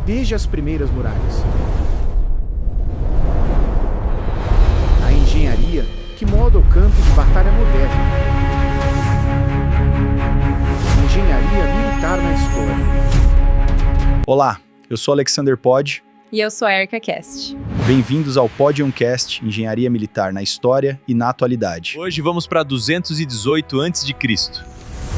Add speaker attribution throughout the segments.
Speaker 1: desde as primeiras muralhas. A engenharia que molda o campo de batalha moderno. A engenharia militar na história.
Speaker 2: Olá, eu sou Alexander Pod.
Speaker 3: E eu sou a Erika Cast.
Speaker 2: Bem-vindos ao Podiumcast, Engenharia Militar na História e na Atualidade.
Speaker 4: Hoje vamos para 218 a.C.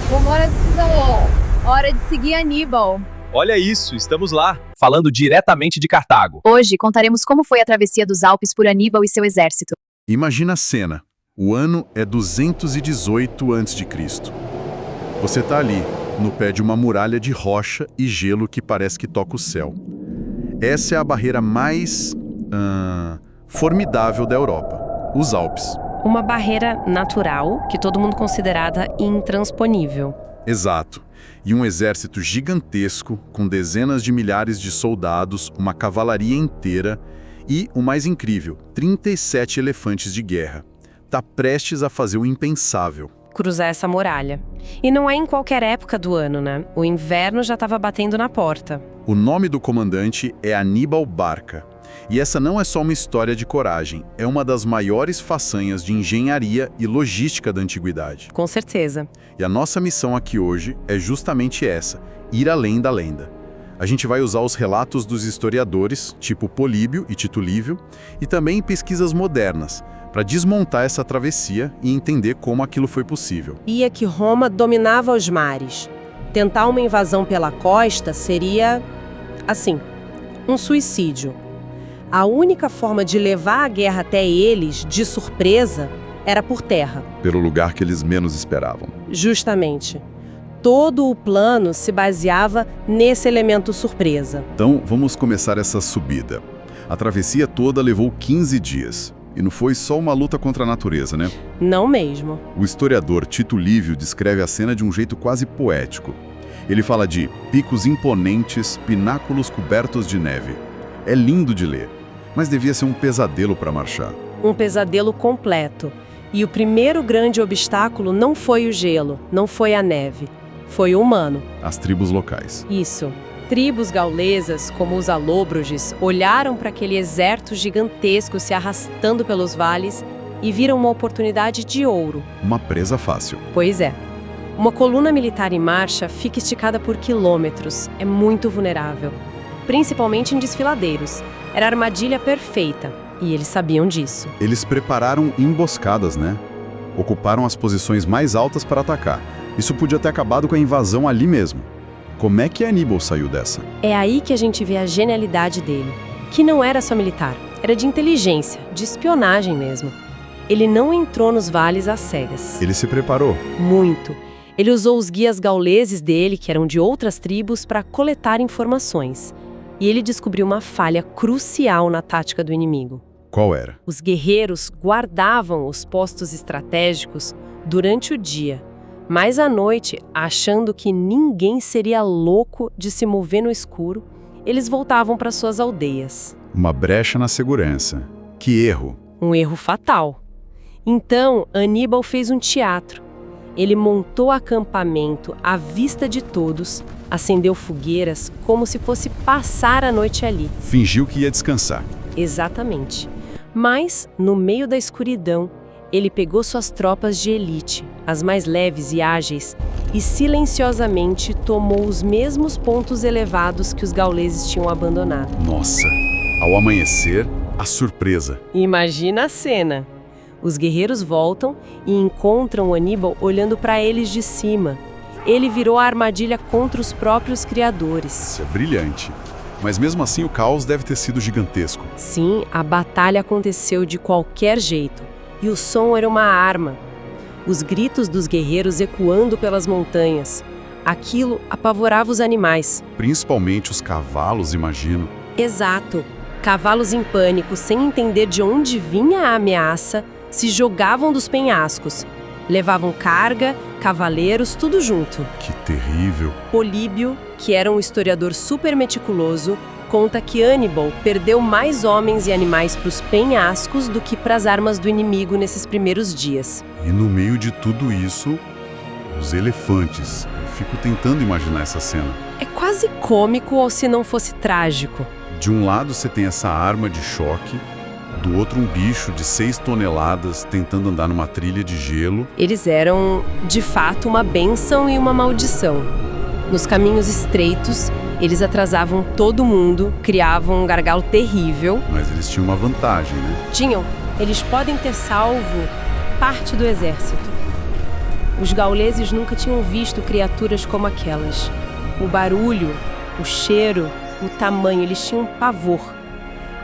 Speaker 3: Vambora, Cisão! Hora de seguir Aníbal.
Speaker 4: Olha isso, estamos lá, falando diretamente de Cartago.
Speaker 5: Hoje contaremos como foi a travessia dos Alpes por Aníbal e seu exército.
Speaker 6: Imagina a cena. O ano é 218 a.C. Você está ali, no pé de uma muralha de rocha e gelo que parece que toca o céu. Essa é a barreira mais formidável da Europa, os Alpes.
Speaker 7: Uma barreira natural que todo mundo considerada intransponível.
Speaker 6: Exato. E um exército gigantesco, com dezenas de milhares de soldados, uma cavalaria inteira e, o mais incrível, 37 elefantes de guerra. Tá prestes a fazer o impensável.
Speaker 7: Cruzar essa muralha. E não é em qualquer época do ano, né? O inverno já estava batendo na porta.
Speaker 6: O nome do comandante é Aníbal Barca. E essa não é só uma história de coragem, é uma das maiores façanhas de engenharia e logística da antiguidade.
Speaker 7: Com certeza.
Speaker 6: E a nossa missão aqui hoje é justamente essa, ir além da lenda. A gente vai usar os relatos dos historiadores, tipo Políbio e Tito Livio, e também pesquisas modernas, para desmontar essa travessia e entender como aquilo foi possível.
Speaker 8: Ia que Roma dominava os mares. Tentar uma invasão pela costa seria, assim, um suicídio. A única forma de levar a guerra até eles, de surpresa, era por terra.
Speaker 6: Pelo lugar que eles menos esperavam.
Speaker 8: Justamente. Todo o plano se baseava nesse elemento surpresa.
Speaker 6: Então, vamos começar essa subida. A travessia toda levou 15 dias. E não foi só uma luta contra a natureza, né?
Speaker 8: Não mesmo.
Speaker 6: O historiador Tito Livio descreve a cena de um jeito quase poético. Ele fala de picos imponentes, pináculos cobertos de neve. É lindo de ler, mas devia ser um pesadelo para marchar.
Speaker 8: Um pesadelo completo. E o primeiro grande obstáculo não foi o gelo, não foi a neve. Foi o humano.
Speaker 6: As tribos locais.
Speaker 8: Isso. Tribos gaulesas, como os alóbroges, olharam para aquele exército gigantesco se arrastando pelos vales e viram uma oportunidade de ouro.
Speaker 6: Uma presa fácil.
Speaker 8: Pois é. Uma coluna militar em marcha fica esticada por quilômetros. É muito vulnerável. Principalmente em desfiladeiros. Era a armadilha perfeita. E eles sabiam disso.
Speaker 6: Eles prepararam emboscadas, né? Ocuparam as posições mais altas para atacar. Isso podia ter acabado com a invasão ali mesmo. Como é que Aníbal saiu dessa?
Speaker 8: É aí que a gente vê a genialidade dele. Que não era só militar. Era de inteligência, de espionagem mesmo. Ele não entrou nos vales às cegas.
Speaker 6: Ele se preparou.
Speaker 8: Muito. Ele usou os guias gauleses dele, que eram de outras tribos, para coletar informações. E ele descobriu uma falha crucial na tática do inimigo.
Speaker 6: Qual era?
Speaker 8: Os guerreiros guardavam os postos estratégicos durante o dia, mas à noite, achando que ninguém seria louco de se mover no escuro, eles voltavam para suas aldeias.
Speaker 6: Uma brecha na segurança. Que erro!
Speaker 8: Um erro fatal. Então, Aníbal fez um teatro. Ele montou acampamento à vista de todos, acendeu fogueiras como se fosse passar a noite ali.
Speaker 6: Fingiu que ia descansar.
Speaker 8: Exatamente. Mas, no meio da escuridão, ele pegou suas tropas de elite, as mais leves e ágeis, e silenciosamente tomou os mesmos pontos elevados que os gauleses tinham abandonado.
Speaker 6: Nossa! Ao amanhecer, a surpresa.
Speaker 8: Imagina a cena! Os guerreiros voltam e encontram Aníbal olhando para eles de cima. Ele virou a armadilha contra os próprios criadores.
Speaker 6: Isso é brilhante. Mas mesmo assim o caos deve ter sido gigantesco.
Speaker 8: Sim, a batalha aconteceu de qualquer jeito. E o som era uma arma. Os gritos dos guerreiros ecoando pelas montanhas. Aquilo apavorava os animais.
Speaker 6: Principalmente os cavalos, imagino.
Speaker 8: Exato. Cavalos em pânico, sem entender de onde vinha a ameaça, se jogavam dos penhascos. Levavam carga, cavaleiros, tudo junto.
Speaker 6: Que terrível.
Speaker 8: Políbio, que era um historiador super meticuloso, conta que Aníbal perdeu mais homens e animais para os penhascos do que para as armas do inimigo nesses primeiros dias.
Speaker 6: E no meio de tudo isso, os elefantes. fico tentando imaginar essa cena.
Speaker 8: É quase cômico ou se não fosse trágico.
Speaker 6: De um lado você tem essa arma de choque, do outro um bicho de 6 toneladas tentando andar numa trilha de gelo.
Speaker 8: Eles eram, de fato, uma bênção e uma maldição. Nos caminhos estreitos, eles atrasavam todo mundo, criavam um gargalo terrível.
Speaker 6: Mas eles tinham uma vantagem, né?
Speaker 8: Tinham. Eles podem ter salvo parte do exército. Os gauleses nunca tinham visto criaturas como aquelas. O barulho, o cheiro, o tamanho, eles tinham pavor.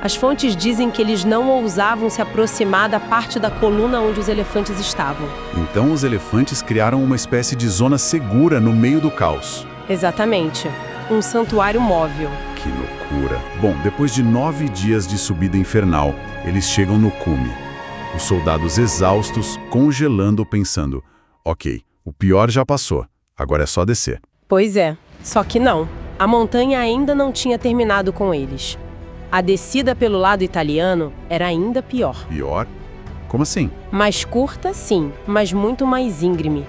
Speaker 8: As fontes dizem que eles não ousavam se aproximar da parte da coluna onde os elefantes estavam.
Speaker 6: Então os elefantes criaram uma espécie de zona segura no meio do caos.
Speaker 8: Exatamente. Um santuário móvel.
Speaker 6: Que loucura. Bom, depois de 9 dias de subida infernal, eles chegam no cume. Os soldados exaustos, congelando, pensando: ok, o pior já passou, agora é só descer.
Speaker 8: Pois é, só que não. A montanha ainda não tinha terminado com eles. A descida pelo lado italiano era ainda pior.
Speaker 6: Pior? Como assim?
Speaker 8: Mais curta, sim, mas muito mais íngreme.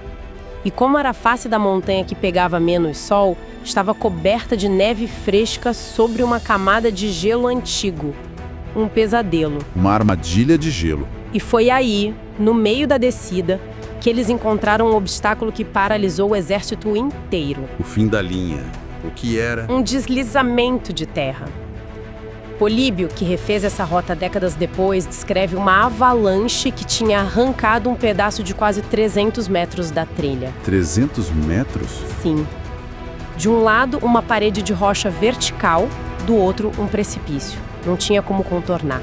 Speaker 8: E como era a face da montanha que pegava menos sol, estava coberta de neve fresca sobre uma camada de gelo antigo. Um pesadelo.
Speaker 6: Uma armadilha de gelo.
Speaker 8: E foi aí, no meio da descida, que eles encontraram um obstáculo que paralisou o exército inteiro.
Speaker 6: O fim da linha. O que era?
Speaker 8: Um deslizamento de terra. Políbio, que refez essa rota décadas depois, descreve uma avalanche que tinha arrancado um pedaço de quase 300 metros da trilha.
Speaker 6: 300 metros?
Speaker 8: Sim. De um lado, uma parede de rocha vertical, do outro, um precipício. Não tinha como contornar.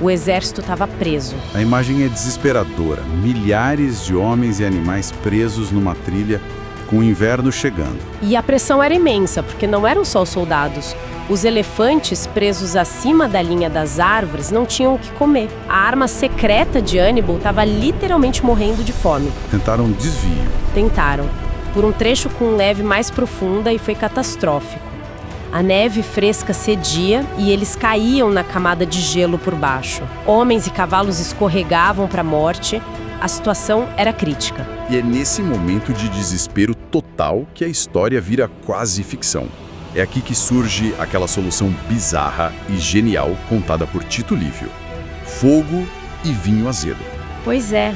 Speaker 8: O exército estava preso.
Speaker 6: A imagem é desesperadora. Milhares de homens e animais presos numa trilha, com o inverno chegando.
Speaker 8: E a pressão era imensa, porque não eram só os soldados. Os elefantes, presos acima da linha das árvores, não tinham o que comer. A arma secreta de Hannibal estava literalmente morrendo de fome.
Speaker 6: Tentaram um desvio.
Speaker 8: Tentaram. Por um trecho com neve mais profunda e foi catastrófico. A neve fresca cedia e eles caíam na camada de gelo por baixo. Homens e cavalos escorregavam para a morte. A situação era crítica.
Speaker 6: E é nesse momento de desespero total que a história vira quase ficção. É aqui que surge aquela solução bizarra e genial contada por Tito Livio: fogo e vinho azedo.
Speaker 8: Pois é.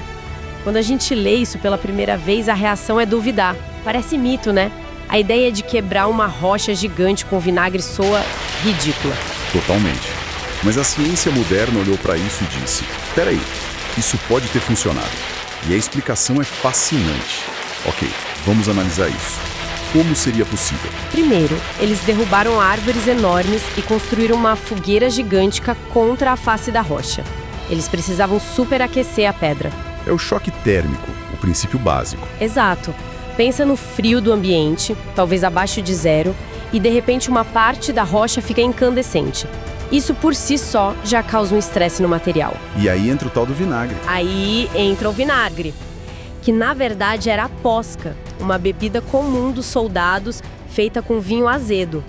Speaker 8: Quando a gente lê isso pela primeira vez, a reação é duvidar. Parece mito, né? A ideia de quebrar uma rocha gigante com vinagre soa ridícula.
Speaker 6: Totalmente. Mas a ciência moderna olhou para isso e disse: peraí, isso pode ter funcionado. E a explicação é fascinante. Ok, vamos analisar isso. Como seria possível?
Speaker 8: Primeiro, eles derrubaram árvores enormes e construíram uma fogueira gigântica contra a face da rocha. Eles precisavam superaquecer a pedra.
Speaker 6: É o choque térmico, o princípio básico.
Speaker 8: Exato. Pensa no frio do ambiente, talvez abaixo de zero, e de repente uma parte da rocha fica incandescente. Isso por si só já causa um estresse no material.
Speaker 6: E aí entra o tal do vinagre.
Speaker 8: Aí entra o vinagre, que na verdade era a posca, uma bebida comum dos soldados feita com vinho azedo.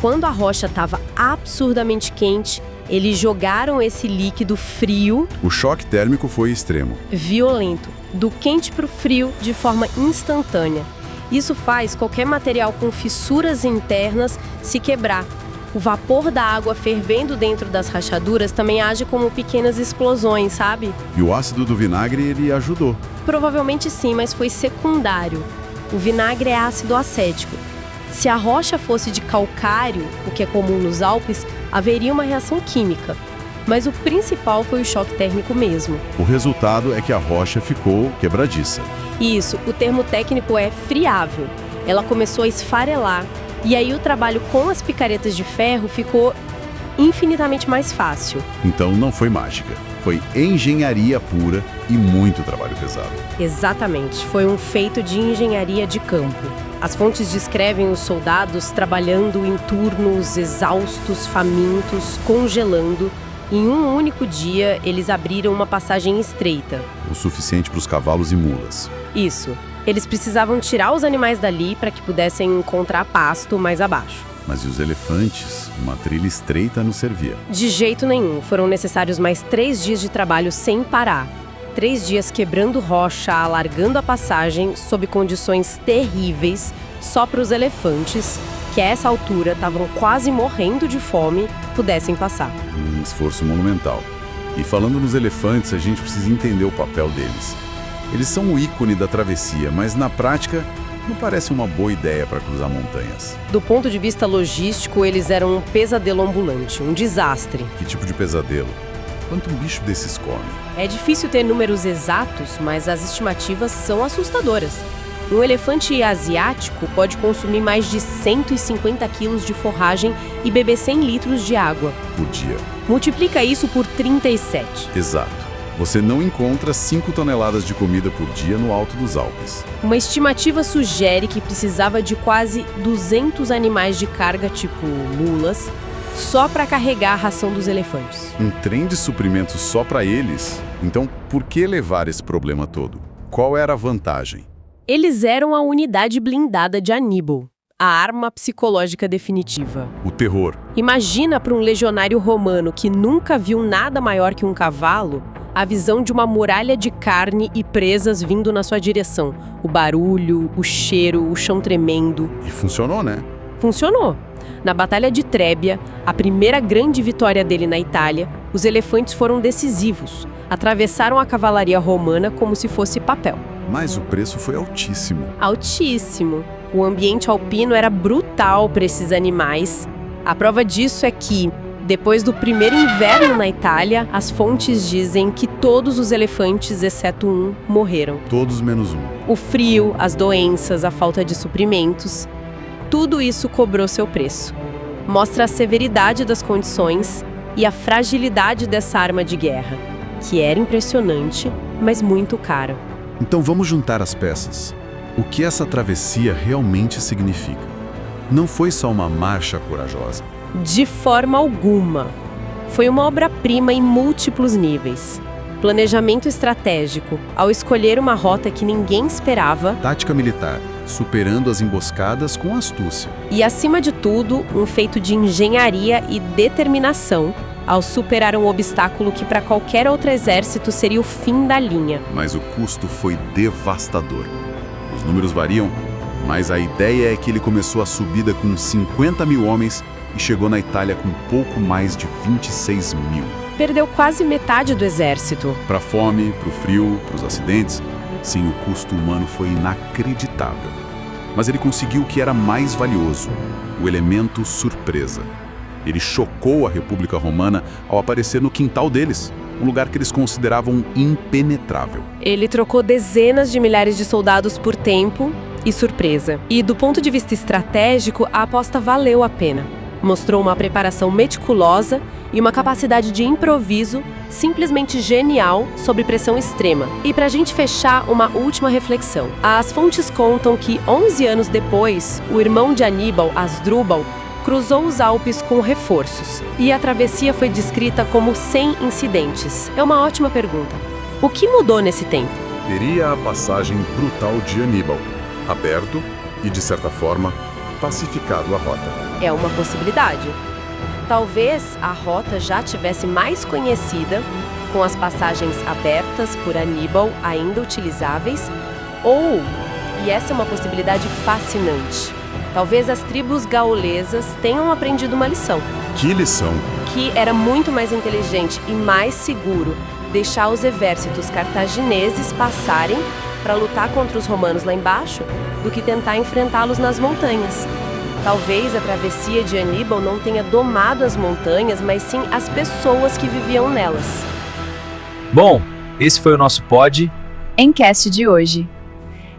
Speaker 8: Quando a rocha estava absurdamente quente, eles jogaram esse líquido frio.
Speaker 6: O choque térmico foi extremo.
Speaker 8: Violento, do quente para o frio de forma instantânea. Isso faz qualquer material com fissuras internas se quebrar. O vapor da água fervendo dentro das rachaduras também age como pequenas explosões, sabe?
Speaker 6: E o ácido do vinagre, ele ajudou.
Speaker 8: Provavelmente sim, mas foi secundário. O vinagre é ácido acético. Se a rocha fosse de calcário, o que é comum nos Alpes, haveria uma reação química. Mas o principal foi o choque térmico mesmo.
Speaker 6: O resultado é que a rocha ficou quebradiça.
Speaker 8: Isso, o termo técnico é friável. Ela começou a esfarelar. E aí o trabalho com as picaretas de ferro ficou infinitamente mais fácil.
Speaker 6: Então não foi mágica, foi engenharia pura e muito trabalho pesado.
Speaker 8: Exatamente, foi um feito de engenharia de campo. As fontes descrevem os soldados trabalhando em turnos exaustos, famintos, congelando. Em um único dia, eles abriram uma passagem estreita.
Speaker 6: O suficiente para os cavalos e mulas.
Speaker 8: Isso. Eles precisavam tirar os animais dali para que pudessem encontrar pasto mais abaixo.
Speaker 6: Mas e os elefantes? Uma trilha estreita não servia.
Speaker 8: De jeito nenhum. Foram necessários mais 3 dias de trabalho sem parar. 3 dias quebrando rocha, alargando a passagem, sob condições terríveis, só para os elefantes, que a essa altura estavam quase morrendo de fome, pudessem passar.
Speaker 6: Um esforço monumental. E falando nos elefantes, a gente precisa entender o papel deles. Eles são o ícone da travessia, mas na prática não parece uma boa ideia para cruzar montanhas.
Speaker 8: Do ponto de vista logístico, eles eram um pesadelo ambulante, um desastre.
Speaker 6: Que tipo de pesadelo? Quanto um bicho desses come?
Speaker 8: É difícil ter números exatos, mas as estimativas são assustadoras. Um elefante asiático pode consumir mais de 150 quilos de forragem e beber 100 litros de água
Speaker 6: Por dia.
Speaker 8: Multiplica isso por 37.
Speaker 6: Exato. Você não encontra 5 toneladas de comida por dia no alto dos Alpes.
Speaker 8: Uma estimativa sugere que precisava de quase 200 animais de carga, tipo mulas, só para carregar a ração dos elefantes.
Speaker 6: Um trem de suprimentos só para eles? Então, por que levar esse problema todo? Qual era a vantagem?
Speaker 8: Eles eram a unidade blindada de Aníbal, a arma psicológica definitiva.
Speaker 6: O terror.
Speaker 8: Imagina para um legionário romano que nunca viu nada maior que um cavalo, a visão de uma muralha de carne e presas vindo na sua direção. O barulho, o cheiro, o chão tremendo.
Speaker 6: E funcionou, né?
Speaker 8: Funcionou. Na Batalha de Trébia, a primeira grande vitória dele na Itália, os elefantes foram decisivos. Atravessaram a cavalaria romana como se fosse papel.
Speaker 6: Mas o preço foi altíssimo.
Speaker 8: Altíssimo. O ambiente alpino era brutal para esses animais. A prova disso é que, depois do primeiro inverno na Itália, as fontes dizem que todos os elefantes, exceto um, morreram.
Speaker 6: Todos menos um.
Speaker 8: O frio, as doenças, a falta de suprimentos, tudo isso cobrou seu preço. Mostra a severidade das condições e a fragilidade dessa arma de guerra, que era impressionante, mas muito cara.
Speaker 6: Então vamos juntar as peças. O que essa travessia realmente significa? Não foi só uma marcha corajosa.
Speaker 8: De forma alguma. Foi uma obra-prima em múltiplos níveis. Planejamento estratégico, ao escolher uma rota que ninguém esperava.
Speaker 6: Tática militar, superando as emboscadas com astúcia.
Speaker 8: E, acima de tudo, um feito de engenharia e determinação, ao superar um obstáculo que para qualquer outro exército seria o fim da linha.
Speaker 6: Mas o custo foi devastador. Os números variam, mas a ideia é que ele começou a subida com 50 mil homens e chegou na Itália com pouco mais de 26 mil.
Speaker 8: Perdeu quase metade do exército.
Speaker 6: Para a fome, para o frio, para os acidentes, sim, o custo humano foi inacreditável. Mas ele conseguiu o que era mais valioso, o elemento surpresa. Ele chocou a República Romana ao aparecer no quintal deles, um lugar que eles consideravam impenetrável.
Speaker 8: Ele trocou dezenas de milhares de soldados por tempo e surpresa. E, do ponto de vista estratégico, a aposta valeu a pena. Mostrou uma preparação meticulosa e uma capacidade de improviso simplesmente genial sob pressão extrema. E pra gente fechar, uma última reflexão. As fontes contam que 11 anos depois, o irmão de Aníbal, Asdrúbal, cruzou os Alpes com reforços, e a travessia foi descrita como sem incidentes. É uma ótima pergunta. O que mudou nesse tempo?
Speaker 6: Teria a passagem brutal de Aníbal, aberto e, de certa forma, pacificado a rota.
Speaker 8: É uma possibilidade. Talvez a rota já tivesse mais conhecida, com as passagens abertas por Aníbal ainda utilizáveis, ou, e essa é uma possibilidade fascinante, talvez as tribos gaulesas tenham aprendido uma lição.
Speaker 6: Que lição!
Speaker 8: Que era muito mais inteligente e mais seguro deixar os exércitos cartagineses passarem para lutar contra os romanos lá embaixo do que tentar enfrentá-los nas montanhas. Talvez a travessia de Aníbal não tenha domado as montanhas, mas sim as pessoas que viviam nelas.
Speaker 4: Bom, esse foi o nosso pod.
Speaker 5: Encast de hoje.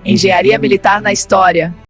Speaker 5: Engenharia Militar na História.